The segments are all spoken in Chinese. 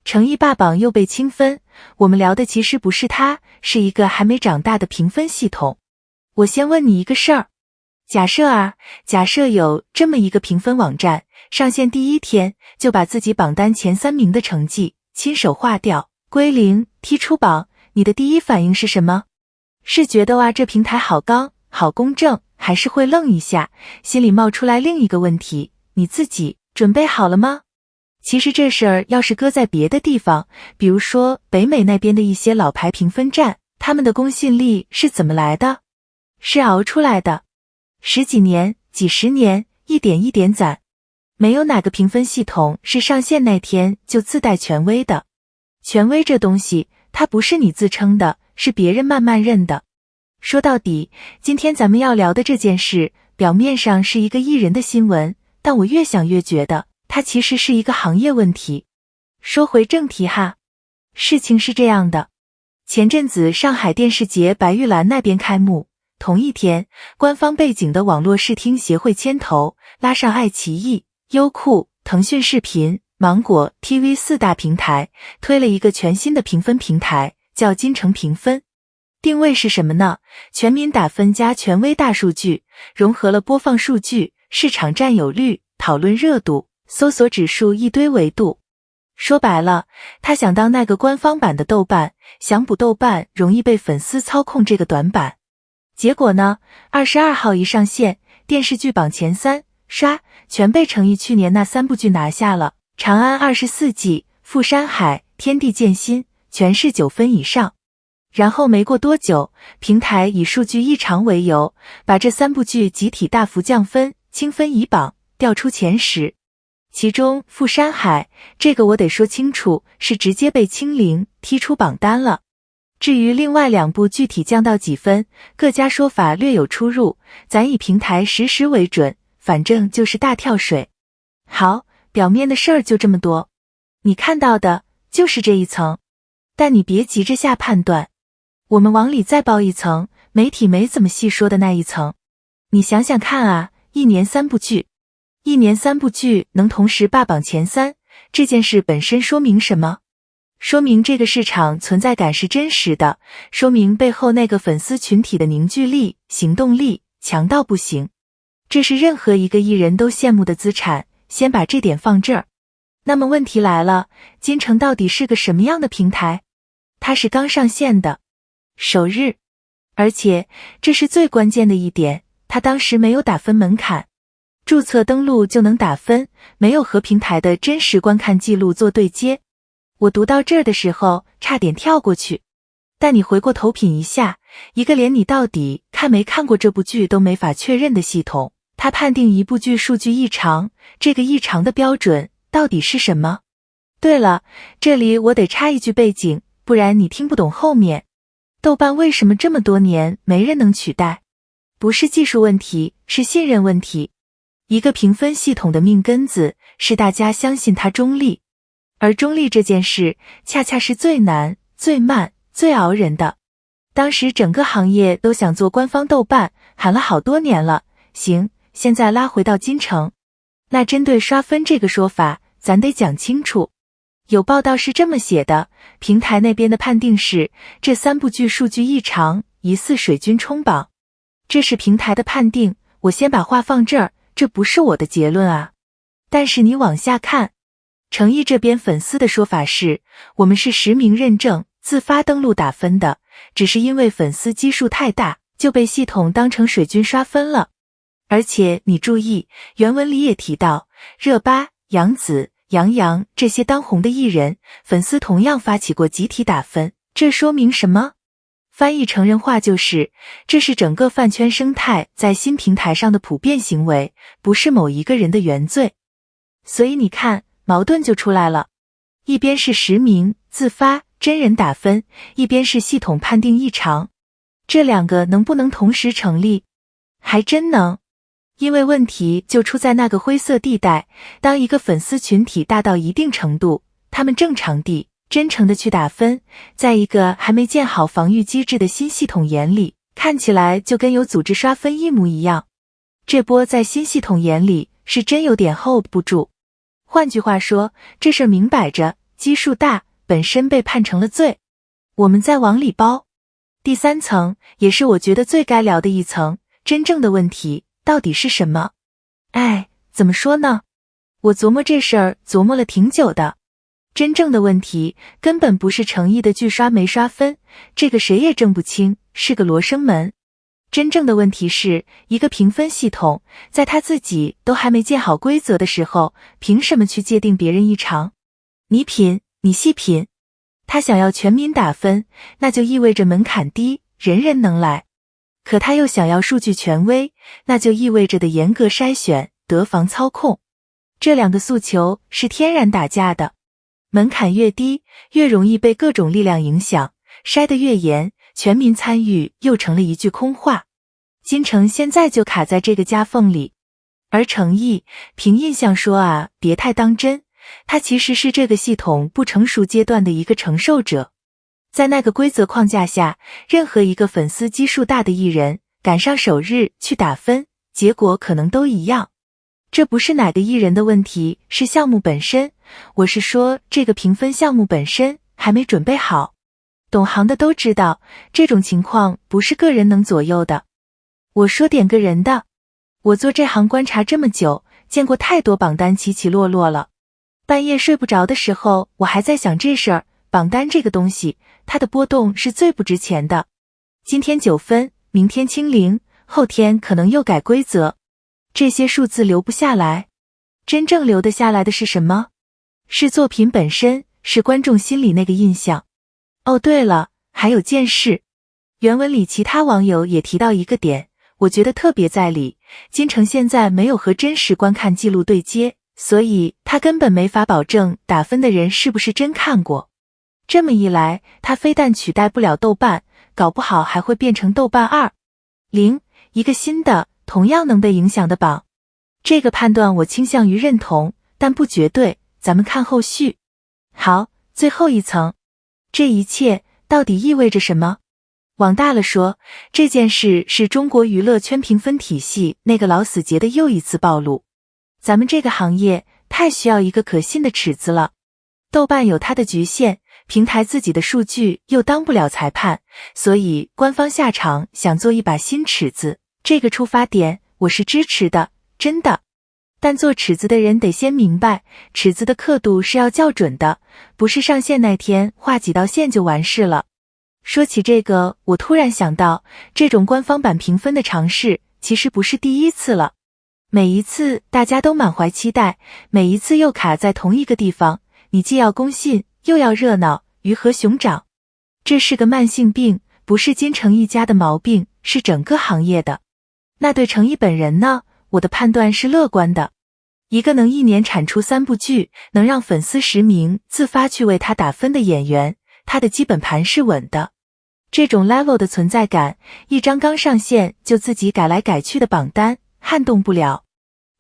诚意霸榜又被清分，我们聊的其实不是它，是一个还没长大的评分系统。我先问你一个事儿，假设有这么一个评分网站，上线第一天就把自己榜单前3名的成绩亲手划掉，归零，踢出榜，你的第一反应是什么？是觉得哇这平台好刚好公正，还是会愣一下，心里冒出来另一个问题，你自己准备好了吗？其实这事儿要是搁在别的地方，比如说北美那边的一些老牌评分站，他们的公信力是怎么来的？是熬出来的，10几年、几十年，一点一点攒。没有哪个评分系统是上线那天就自带权威的。权威这东西，它不是你自称的，是别人慢慢认的。说到底，今天咱们要聊的这件事，表面上是一个艺人的新闻，但我越想越觉得它其实是一个行业问题。说回正题哈，事情是这样的，前阵子上海电视节白玉兰那边开幕，同一天，官方背景的网络视听协会牵头，拉上爱奇艺、优酷、腾讯视频、芒果 TV 4大平台，推了一个全新的评分平台，叫金城评分。定位是什么呢？全民打分加权威大数据，融合了播放数据、市场占有率、讨论热度、搜索指数一堆维度。说白了，他想当那个官方版的豆瓣，想补豆瓣容易被粉丝操控这个短板。结果呢，22号一上线，电视剧榜前3，刷，全被诚意去年那3部剧拿下了，长安24季、富山海、天地剑心，全是9分以上。然后没过多久，平台以数据异常为由，把这3部剧集体大幅降分，清分移榜，调出前10。其中富山海，这个我得说清楚，是直接被清零，踢出榜单了。至于另外2部具体降到几分，各家说法略有出入，咱以平台实时为准，反正就是大跳水。好，表面的事儿就这么多，你看到的就是这一层，但你别急着下判断。我们往里再包一层，媒体没怎么细说的那一层。你想想看啊，一年3部剧能同时霸榜前3，这件事本身说明什么？说明这个市场存在感是真实的，说明背后那个粉丝群体的凝聚力、行动力强到不行。这是任何一个艺人都羡慕的资产，先把这点放这儿。那么问题来了，金城到底是个什么样的平台？它是刚上线的首日，而且这是最关键的一点，它当时没有打分门槛，注册登录就能打分，没有和平台的真实观看记录做对接。我读到这儿的时候差点跳过去，但你回过头品一下，一个连你到底看没看过这部剧都没法确认的系统，它判定一部剧数据异常，这个异常的标准到底是什么？对了，这里我得插一句背景，不然你听不懂后面。豆瓣为什么这么多年没人能取代？不是技术问题，是信任问题。一个评分系统的命根子是大家相信它中立，而中立这件事恰恰是最难、最慢、最熬人的。当时整个行业都想做官方豆瓣，喊了好多年了。行，现在拉回到金城，那针对刷分这个说法，咱得讲清楚。有报道是这么写的，平台那边的判定是这3部剧数据异常，疑似水军冲榜。这是平台的判定，我先把话放这儿，这不是我的结论啊。但是你往下看，诚意这边粉丝的说法是，我们是实名认证自发登录打分的，只是因为粉丝基数太大，就被系统当成水军刷分了。而且你注意，原文里也提到，热巴、杨紫、杨洋这些当红的艺人，粉丝同样发起过集体打分，这说明什么？翻译成人话就是，这是整个饭圈生态在新平台上的普遍行为，不是某一个人的原罪。所以你看，矛盾就出来了，一边是实名、自发、真人打分，一边是系统判定异常，这2个能不能同时成立？还真能。因为问题就出在那个灰色地带，当一个粉丝群体大到一定程度，他们正常地、真诚地去打分，在一个还没建好防御机制的新系统眼里，看起来就跟有组织刷分一模一样。这波在新系统眼里是真有点 hold 不住。换句话说，这事儿明摆着，基数大，本身被判成了罪。我们再往里包。第三层，也是我觉得最该聊的一层，真正的问题到底是什么？怎么说呢？我琢磨这事儿琢磨了挺久的。真正的问题根本不是诚意的剧刷没刷分，这个谁也证不清，是个罗生门。真正的问题是一个评分系统，在他自己都还没建好规则的时候，凭什么去界定别人异常？你品，你细品。他想要全民打分，那就意味着门槛低，人人能来。可他又想要数据权威，那就意味着的严格筛选，得防操控。这两个诉求是天然打架的。门槛越低，越容易被各种力量影响，筛得越严，全民参与又成了一句空话。金城现在就卡在这个夹缝里。而诚意，凭印象说啊，别太当真，他其实是这个系统不成熟阶段的一个承受者。在那个规则框架下，任何一个粉丝基数大的艺人赶上首日去打分，结果可能都一样。这不是哪个艺人的问题，是项目本身。我是说，这个评分项目本身还没准备好。懂行的都知道，这种情况不是个人能左右的。我说点个人的，我做这行观察这么久，见过太多榜单起起落落了。半夜睡不着的时候，我还在想这事儿。榜单这个东西，它的波动是最不值钱的。今天9分，明天清零，后天可能又改规则。这些数字留不下来。真正留得下来的是什么？是作品本身，是观众心里那个印象。哦，对了，还有件事。原文里其他网友也提到一个点，我觉得特别在理。金城现在没有和真实观看记录对接，所以他根本没法保证打分的人是不是真看过。这么一来，他非但取代不了豆瓣，搞不好还会变成豆瓣2.0，一个新的同样能被影响的榜。这个判断我倾向于认同，但不绝对，咱们看后续。好，最后一层，这一切到底意味着什么？往大了说，这件事是中国娱乐圈评分体系那个老死结的又一次暴露。咱们这个行业太需要一个可信的尺子了。豆瓣有它的局限，平台自己的数据又当不了裁判，所以官方下场想做一把新尺子，这个出发点我是支持的，真的。但做尺子的人得先明白，尺子的刻度是要校准的，不是上线那天画几道线就完事了。说起这个，我突然想到，这种官方版评分的尝试其实不是第一次了。每一次大家都满怀期待，每一次又卡在同一个地方，你既要公信又要热闹，鱼和熊掌。这是个慢性病，不是金城一家的毛病，是整个行业的。那对程毅本人呢？我的判断是乐观的。一个能一年产出3部剧，能让粉丝实名自发去为他打分的演员，他的基本盘是稳的。这种 level 的存在感，一张刚上线就自己改来改去的榜单撼动不了。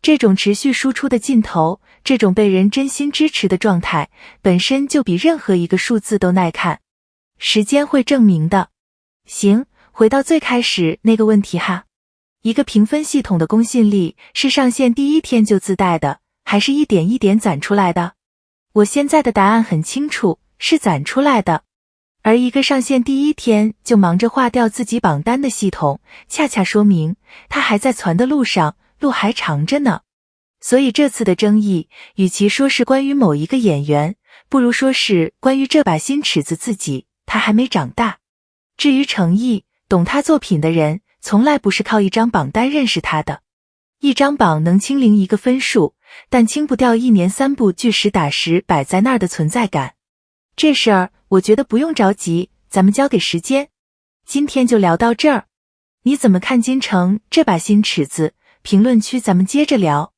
这种持续输出的劲头，这种被人真心支持的状态，本身就比任何一个数字都耐看。时间会证明的。行，回到最开始那个问题哈。一个评分系统的公信力是上线第一天就自带的，还是一点一点攒出来的？我现在的答案很清楚，是攒出来的。而一个上线第一天就忙着划掉自己榜单的系统，恰恰说明它还在攒的路上，路还长着呢。所以这次的争议，与其说是关于某一个演员，不如说是关于这把新尺子自己，他还没长大。至于诚意，懂他作品的人从来不是靠一张榜单认识他的。一张榜能清零一个分数，但清不掉一年3部剧实打实摆在那儿的存在感。这事儿我觉得不用着急，咱们交给时间。今天就聊到这儿。你怎么看金城这把新尺子？评论区咱们接着聊。